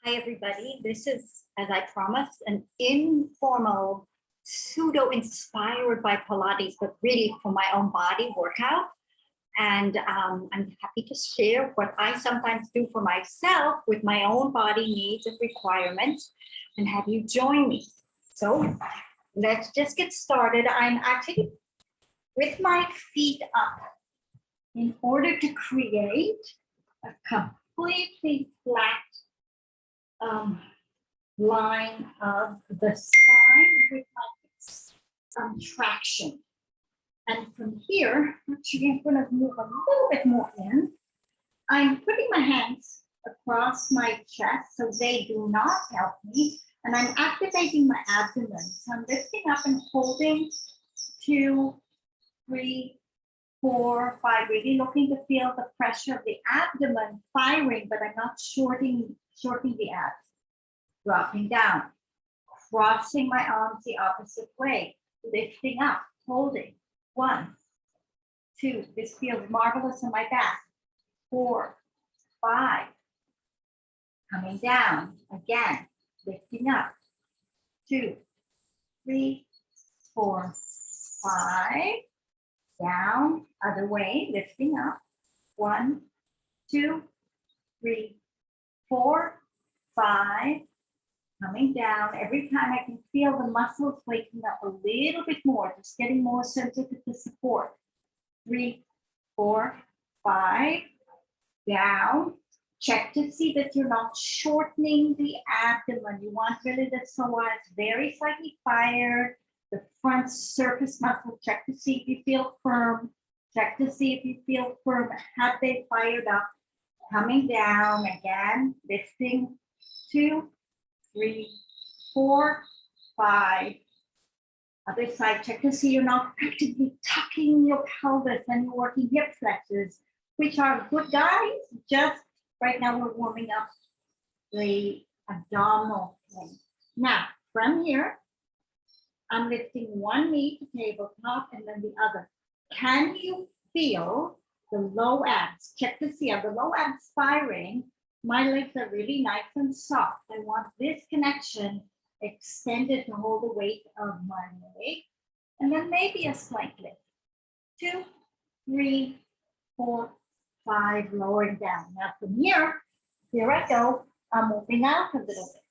Hi, everybody. This is, as I promised, an informal, pseudo-inspired by Pilates, but really for my own body workout. And I'm happy to share what I sometimes do for myself with my own body needs and requirements and have you join me. So let's just get started. I'm actually with my feet up in order to create a completely flat line of the spine with my traction. And from here, actually, I'm going to move a little bit more in. I'm putting my hands across my chest so they do not help me. And I'm activating my abdomen. So I'm lifting up and holding 2, 3, 4, 5, really looking to feel the pressure of the abdomen firing, but I'm not shortening the abs. Dropping down, crossing my arms the opposite way, lifting up, holding. 1, 2, this feels marvelous in my back. 4, 5, coming down, again, lifting up. 2, 3, 4, 5, down, other way, lifting up. 1, 2, 3, 4, 5, coming down. Every time I can feel the muscles waking up a little bit more, just getting more sensitive to support. 3, 4, 5, down. Check to see that you're not shortening the abdomen. You want really the psoas very slightly fired. The front surface muscle, check to see if you feel firm. Check to see if you feel firm. Have they fired up? Coming down again, lifting. 2, 3, 4, 5. Other side, check to see you're not actively tucking your pelvis and you're working hip flexors, which are good, guys. Just right now we're warming up the abdominal thing. Now, from here, I'm lifting one knee to tabletop and then the other. Can you feel the low abs? Check to see, are the low abs firing? My legs are really nice and soft. I want this connection extended to hold the weight of my leg. And then maybe a slight lift. 2, 3, 4, 5, lowering down. Now from here I go. I'm moving out a little bit.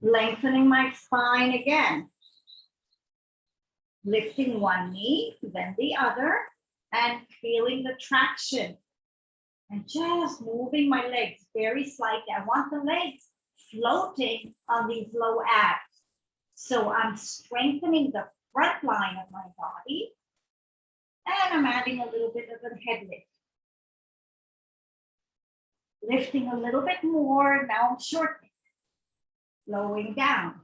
Lengthening my spine again. Lifting one knee, then the other, and feeling the traction. And just moving my legs very slightly. I want the legs floating on these low abs. So I'm strengthening the front line of my body. And I'm adding a little bit of a head lift. Lifting a little bit more. Now I'm shortening. Lowering down.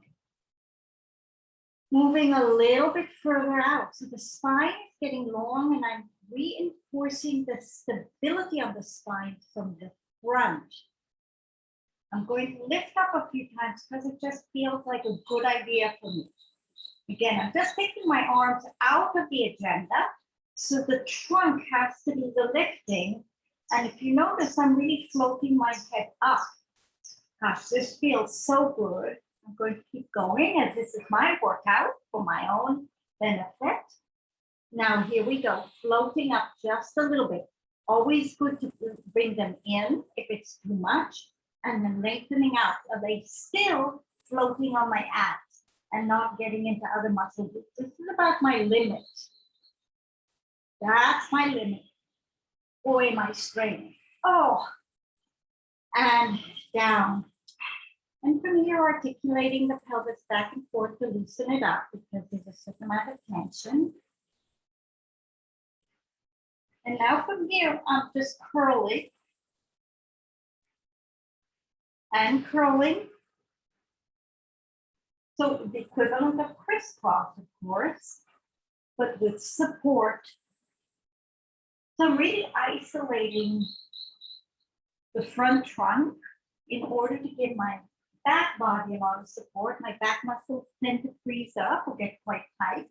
Moving a little bit further out. So the spine is getting long and I'm reinforcing the stability of the spine from the front. I'm going to lift up a few times because it just feels like a good idea for me. Again, I'm just taking my arms out of the agenda. So the trunk has to be the lifting. And if you notice, I'm really floating my head up. Gosh, this feels so good. I'm going to keep going as this is my workout for my own benefit. Now here we go, floating up just a little bit. Always good to bring them in if it's too much, and then lengthening out. Are they still floating on my abs and not getting into other muscle groups? This is about my limit. That's my limit. Boy, am I straining. Oh, and down. And from here, articulating the pelvis back and forth to loosen it up because there's a certain amount of tension. And now from here, I'm just curling and curling. So the equivalent of crisscross, of course, but with support. So I'm really isolating the front trunk in order to give my back body a lot of support. My back muscles tend to freeze up or get quite tight.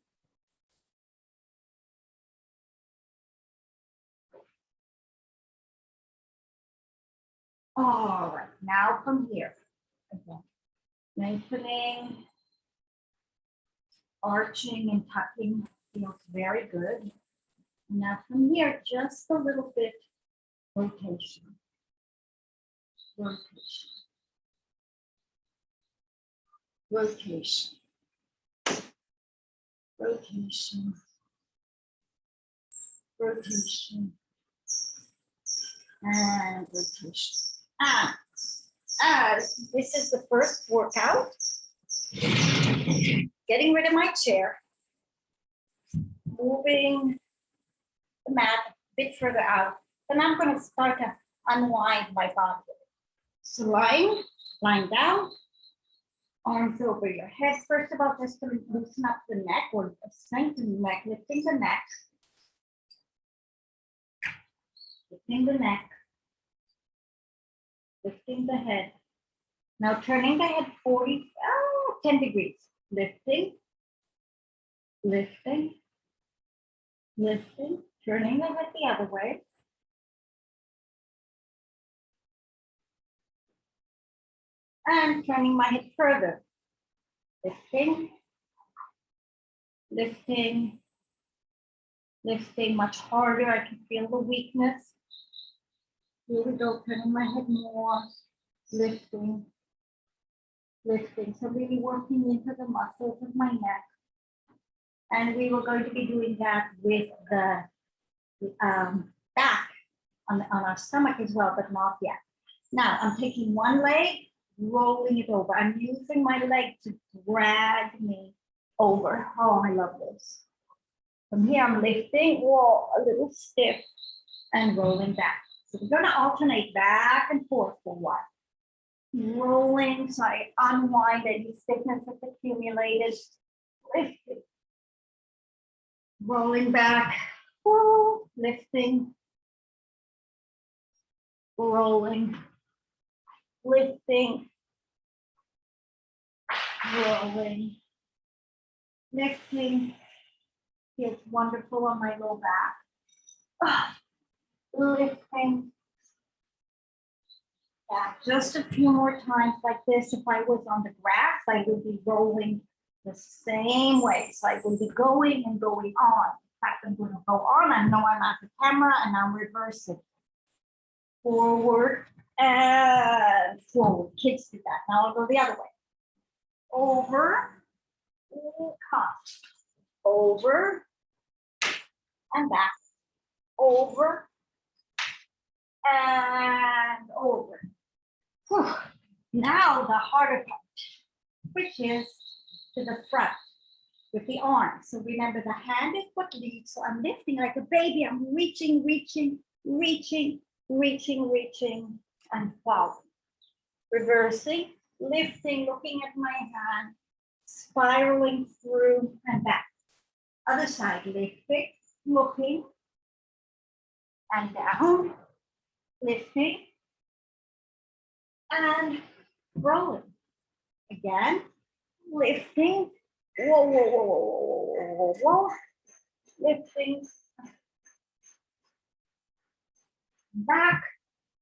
All right, now from here, again, lengthening, arching and tucking feels very good. Now from here, just a little bit rotation, rotation, rotation, rotation, rotation, and rotation. This is the first workout. Getting rid of my chair, moving the mat a bit further out. Then I'm going to start to unwind my body. So lying down, arms over your head. First of all, just to loosen up the neck or strengthen the neck, lifting the neck. Lifting the neck. Lifting the head. Now turning the head 10 degrees. Lifting, lifting, lifting, turning the head the other way. And turning my head further. Lifting, lifting, lifting much harder. I can feel the weakness. Here we go, turning my head more, lifting, lifting. So really working into the muscles of my neck. And we were going to be doing that with the back on our stomach as well, but not yet. Now I'm taking one leg, rolling it over. I'm using my leg to drag me over. Oh, I love this. From here, I'm lifting, whoa, a little stiff, and rolling back. So we're going to alternate back and forth for a while. Rolling, so I unwind any stiffness that's accumulated. Lifting. Rolling back, whoa, lifting. Rolling, lifting. Rolling, lifting. Feels wonderful on my low back. Lifting. Back. Just a few more times like this. If I was on the grass, I would be rolling the same way. So I will be going and going on. In fact, I'm going to go on. I know I'm at the camera and I'm reversing. Forward and forward. Kids do that. Now I'll go the other way. Over, come. Over and back. Over and over. Whew. Now the harder part, which is to the front with the arm. So remember, the hand is what leads. So I'm lifting like a baby. I'm reaching, reaching, reaching, reaching, reaching, and following. Reversing, lifting, looking at my hand, spiraling through and back. Other side, lifting, looking, and down, lifting, and rolling. Again, lifting, whoa, whoa, whoa, whoa, whoa, whoa, whoa, lifting, back,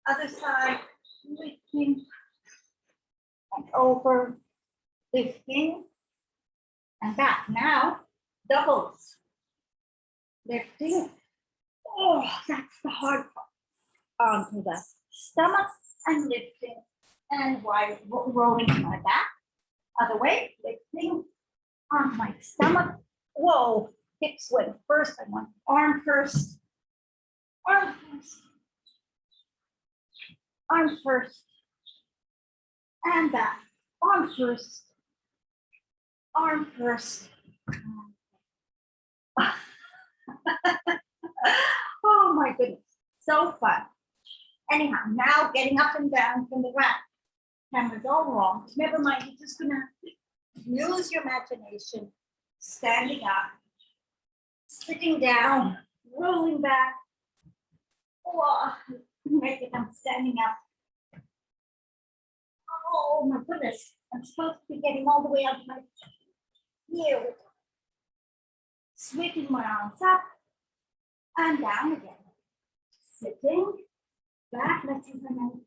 other side, lifting, and over, lifting, and back. Now, doubles, lifting, oh, that's the hard part, onto the stomach, and lifting, and rolling to my back, other way, lifting, on my stomach, whoa, hips went first, I want arm first, arm first, arm first, and back, arm first, arm first. Oh my goodness, so fun. Anyhow, now getting up and down from the ground. Camera's all wrong. Never mind, you're just gonna use your imagination. Standing up, sitting down, rolling back. Oh, make it, I'm standing up. Oh my goodness, I'm supposed to be getting all the way up my here. Sweeping my arms up and down again. Sitting back, letting them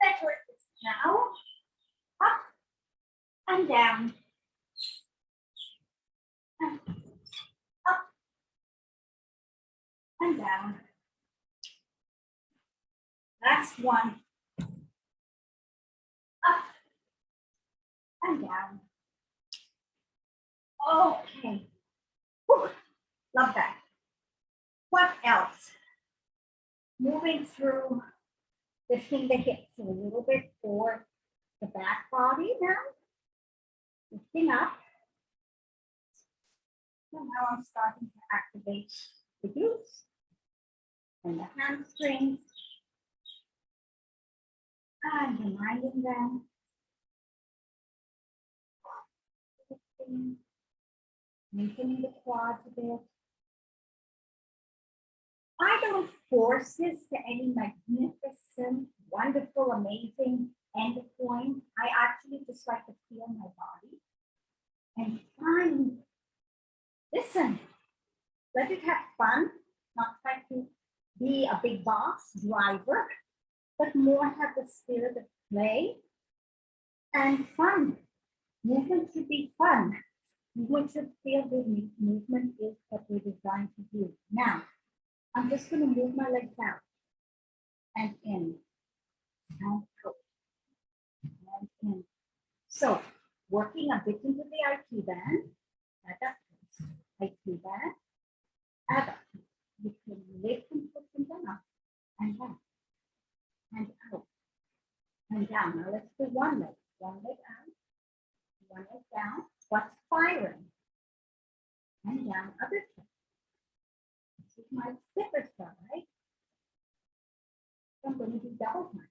better at this now. Up and down. And up and down. Last one. Up and down. Okay. Whew. Love that. What else? Moving through, lifting the hips a little bit for the back body now. Lifting up. And now I'm starting to activate the glutes and the hamstrings. And reminding them. Lifting, maintaining the quads a bit. I don't force this to any magnificent, wonderful, amazing end point. I actually just like to feel my body and find, listen, let it have fun, not try to be a big boss driver, but more have the spirit of play and fun. Movement should be fun. Movement should feel good. Movement is what we're designed to do. Now, I'm just going to move my legs out and in and out and in. So working a bit into the IT band, IT band, adductors. You can lift and put them down and back and out and down. Now let's do one leg out, one leg down. What's firing? And down, other side. This is my zipper side. I'm going to do double time.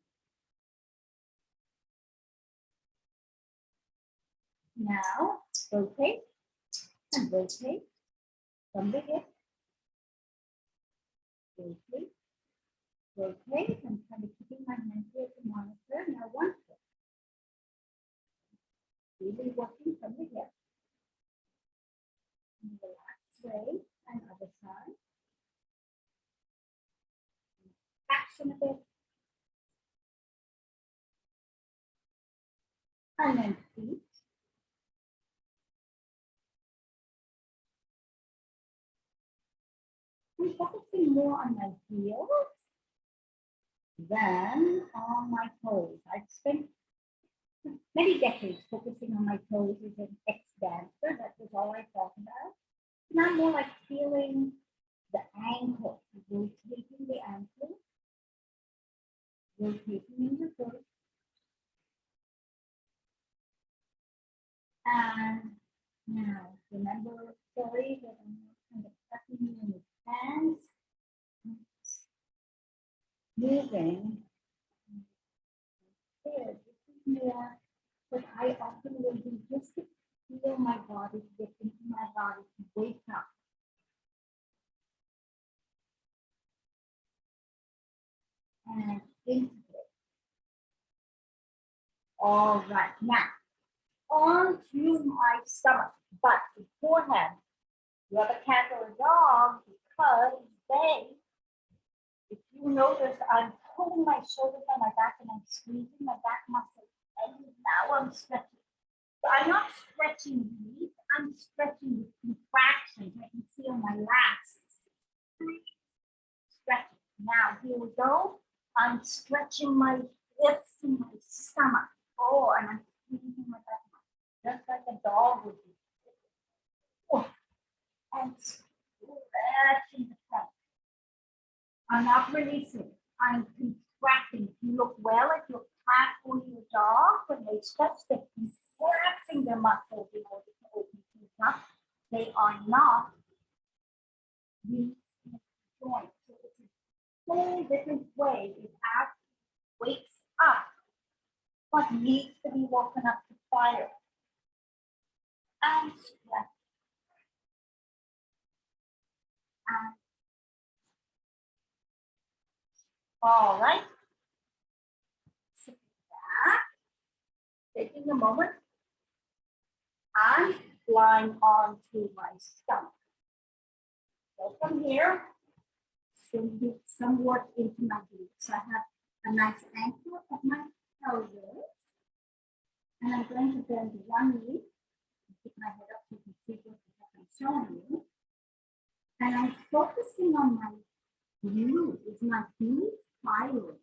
Now, rotate and rotate from the hip. Rotate, rotate, and kind of keeping my hand here to monitor. Now, one foot. Really working from the hip. And relax way, and other side. Action a bit. And then feet. I'm focusing more on my heels than on my toes. I've spent many decades focusing on my toes as an ex-dancer. That was all I thought about. Now more like feeling the ankle, rotating the ankle, rotating in the foot. And now, remember, sorry that I'm not kind of tucking you in the hands. Moving. Here, this is more, but I often will do just to feel my body, to get into my body, to wake up. And integrate. All right, now, on to my stomach, but beforehand, you have a cat or a dog because if you notice, I'm pulling my shoulders on my back and I'm squeezing my back muscles, and now I'm stretching. So I'm not stretching these, I'm stretching with contractions. I can see on my lats. Stretching. Now, here we go. I'm stretching my hips and my stomach. Oh, and I'm squeezing my back muscles, just like a dog would do. Oh, and stretching the front. I'm not releasing. I'm contracting. If you look well at your cat or your dog, when they stretch, they're contracting their muscles in order to open things up. They are not releasing the joint. So it's a whole different way. It actually wakes up what needs to be woken up to fire. And stretch. And all right. Sit back. Taking a moment. I'm lying onto my stomach. So from here, do some work into my glutes. So I have a nice anchor of my And I'm going to bend one knee, keep my head up so you can see what I'm showing you. And I'm focusing on my glute. Is my glute firing?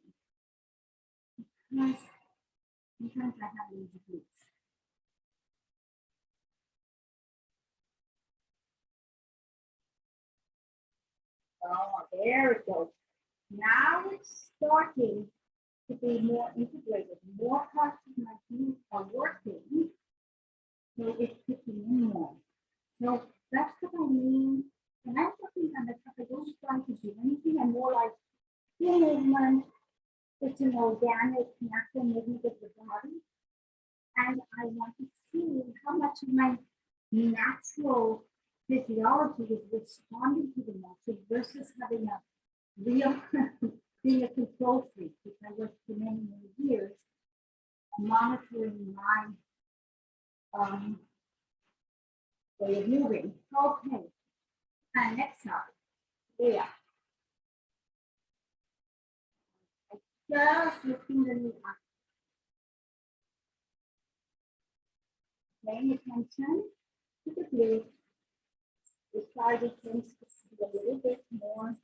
Because sometimes I have lazy glutes. Oh, there it goes. Now it's starting to be more integrated. More parts of my glute are working. So it's kicking in more. So that's what I mean. And I'm talking on the top, I don't try to do anything. I'm more like full movement. It's an organic, natural movement of the body. And I want to see how much of my natural physiology is responding to the muscle versus having a real, being a control freak, which I was for many, many years, monitoring my way of moving. Okay. And next side. Yeah. Just lifting the knee up. Paying attention to the glute. The side tends to be a little bit more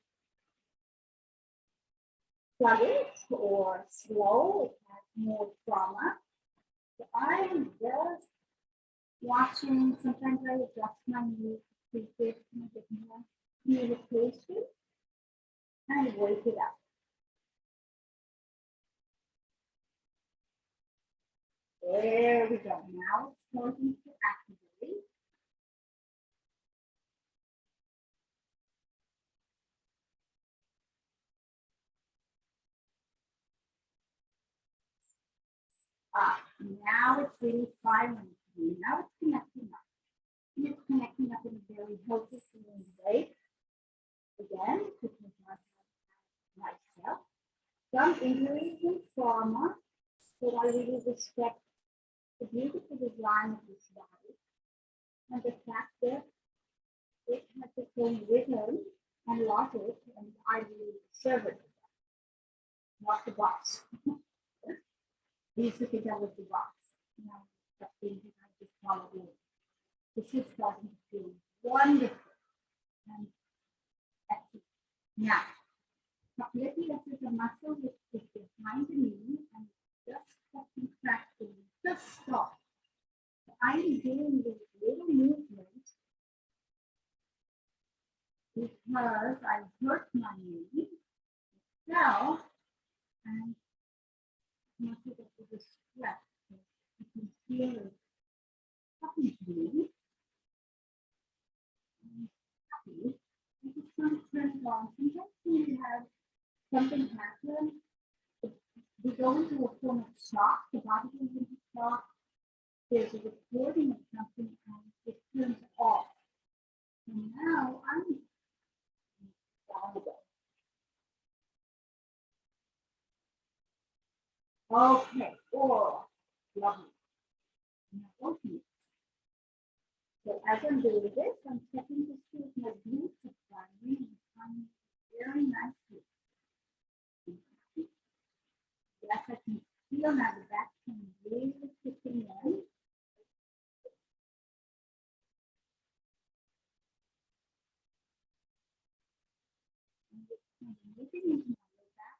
sluggish or slow. It has more trauma. So I am just watching. Sometimes I adjust my knee to keep it a bit more communication and wake it up. There we go. Now it's starting to activate. Now it's really firing. Now it's connecting up. And it's connecting up in a very healthy feeling way. Again, picking myself. Some injuries and trauma. So I really respect the beautiful design of this body and the fact that it has its own rhythm and logic, and I really serve it, not the box. I used to think I was the box. Now, that's things that I just follow in. This is starting to feel wonderful and excellent. Now, popliteus is a muscle which is behind the knee and just contracting, just stop. I'm doing this little movement because I hurt my knee, fell, and muscle that was a stretch. So you can feel it happy to me. I'm happy. I just want to turn it on. Sometimes when you have something happen, we go into a form of shock, the body goes into shock, there's a recording of something and it turns off. And now I'm vulnerable. Okay, oh, lovely. Now, okay. So as I'm doing this, I'm checking to see if my glutes are firing and coming very nicely. Yes, I can feel now the back can really kicking in. And looking into my low back,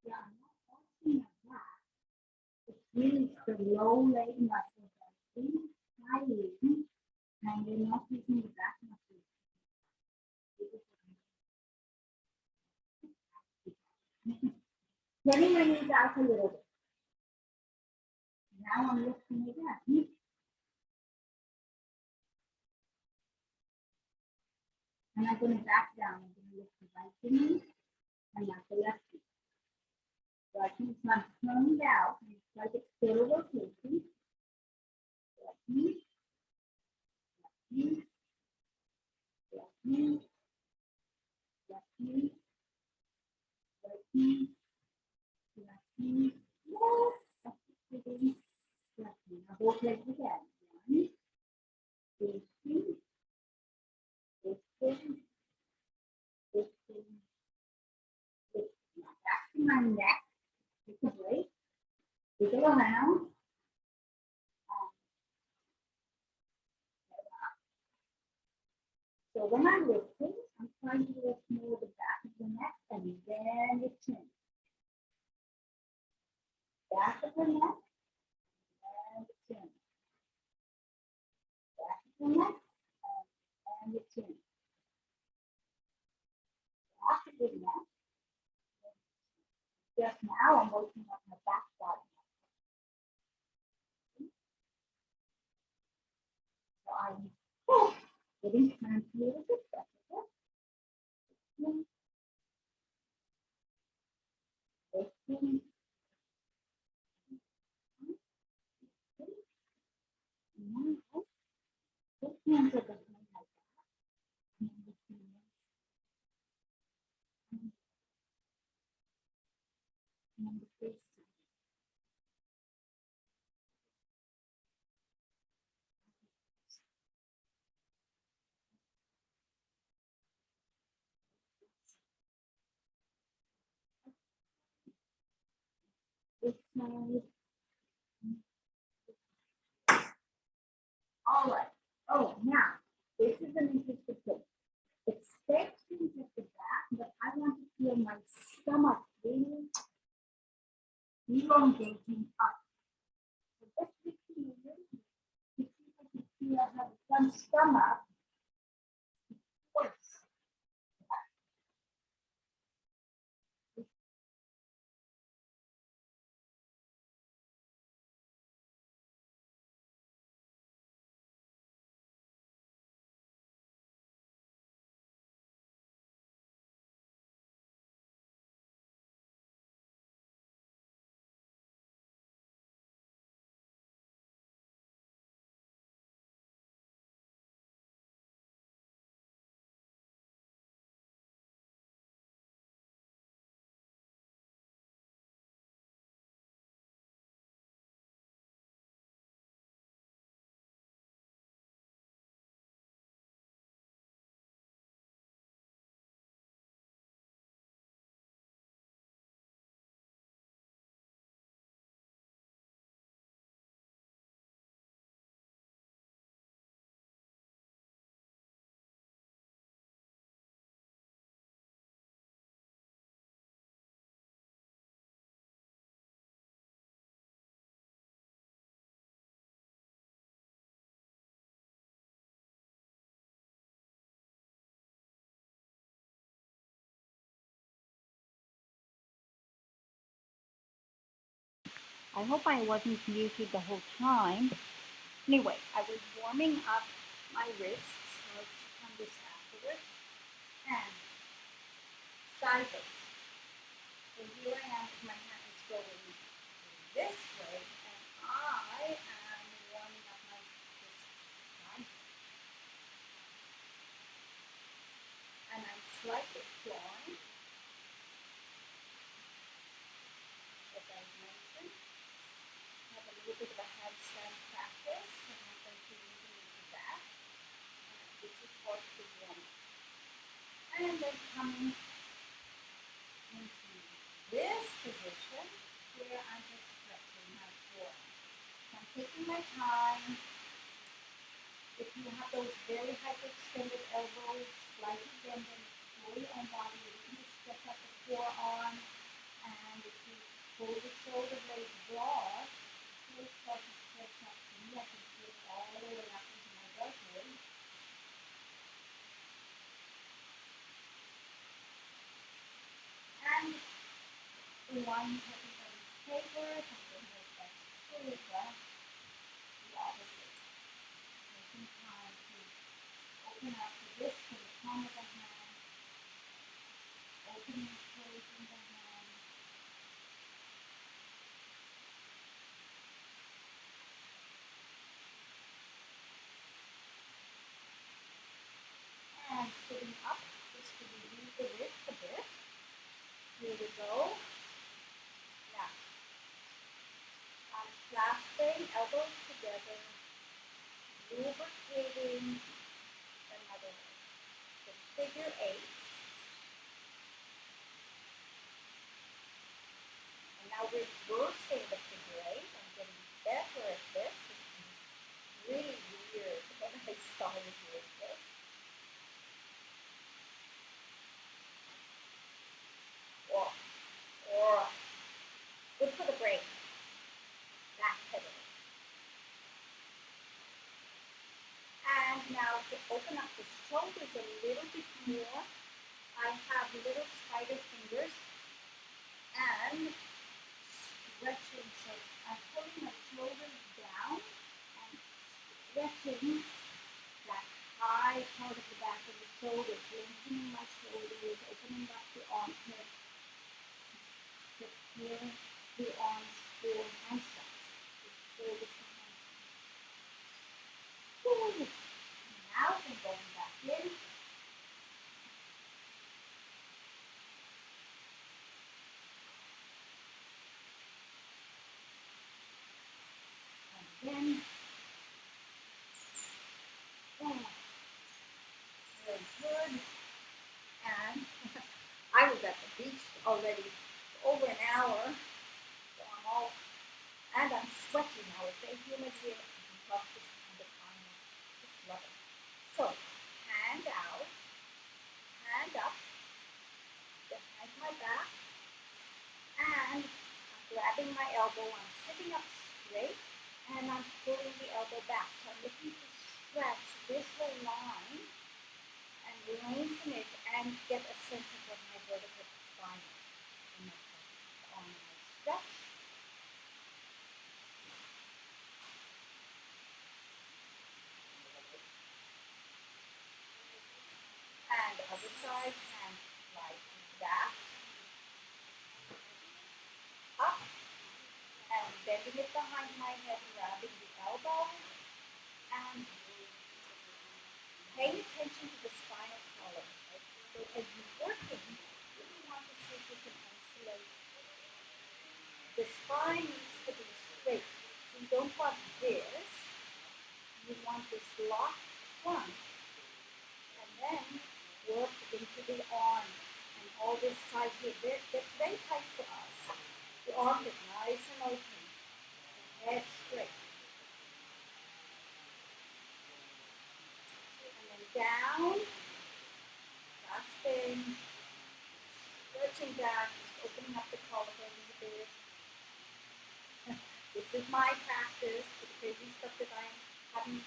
yeah, I'm not watching my back. It's really the low leg muscles that are really firing, and you're not using the back muscles. Getting my knees out a little bit. Now I'm lifting again. And I'm going to back down. I'm going to lift the right knee and not the left knee. So I can kind of turn it out and it's like it's still a rotation. Left knee, left knee, left knee, left knee, right knee, left knee, left knee. Now both legs again. One, two, three, lifting, lifting, lifting. Now back to my neck. wiggle around. So when I'm lifting, I'm trying to lift more the back of the neck and then the chin. Back of the neck and the chin. Back of the neck and the chin. Back of the neck. Just now I'm working on my back body. So I'm getting time to a little bit better. Lifting. Now, put hands are behind my back. And the face. This side. All right. Oh, now, this is an interesting thing. Extensions at the back, but I want to feel my stomach really elongating up. So just lifting a little bit to see if I can feel I have some stomach towards the back. I hope I wasn't muted the whole time. Anyway, I was warming up my wrists. I'll check on this afterwards. And sideways. So here I am with my hands going this way, and I am warming up my wrists sideways. And I'm slightly clawing, as I mentioned. Have a little bit of a handstand practice, and I'm going to lean into that. And this is what the warm up. And then coming into this position where I'm just stretching my core. So I'm taking my time. If you have those very hyperextended elbows, slightly bend them fully on body, you can just stretch out the forearm. And if you pull the shoulder blades broad, you'll start to stretch out. For me, I can feel it all the way up into my belly. And the one everybody's favorite, I don't know if that's true, but the opposite. Taking time to open up the wrist to the palm of the hand, opening and closing the hand. And sitting up just to relieve the wrist a bit. Here we go. Now, I'm clasping elbows together, lubricating another way. So figure eight. And now reversing the figure eight. now to open up the shoulders a little bit more. I have little spider fingers and stretching. So I'm pulling my shoulders down and stretching that high part of the back of the shoulders, lengthening my shoulders, opening up the armpit, preparing the arms for handstands. Now I'm going back in. And then, very good. And I was at the beach already for over an hour, so I'm all, and I'm sweating now. It's very humid here. I'm practicing all the time. Just love it. So, hand out, hand up, behind my back, and I'm grabbing my elbow. I'm sitting up straight, and I'm pulling the elbow back. So I'm looking to stretch this whole line and lengthen it and get a sense of what my vertical spine is. On my stretch. And the other side, hand like that. Up. And bending it behind my head, grabbing the elbow. And paying attention to the spinal column. So as you're working, you really want to see if you can isolate. The spine needs to be straight. So you don't want this. You want this locked front. And then work into the arm. And all this side here. That's very tight for us. The arm is nice and open. The head straight. And then down. Grasping. Stretching back. Just opening up the collarbone a little bit. This is my practice for the crazy stuff that I'm having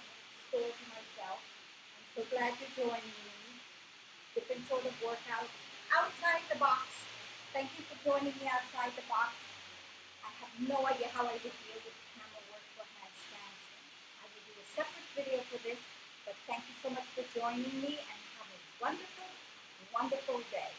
stored to myself. I'm so glad you're joining me. Different sort of workout outside the box. Thank you for joining me outside the box. I have no idea how I would deal with the camera work for handstands. I will do a separate video for this, but thank you so much for joining me and have a wonderful, wonderful day.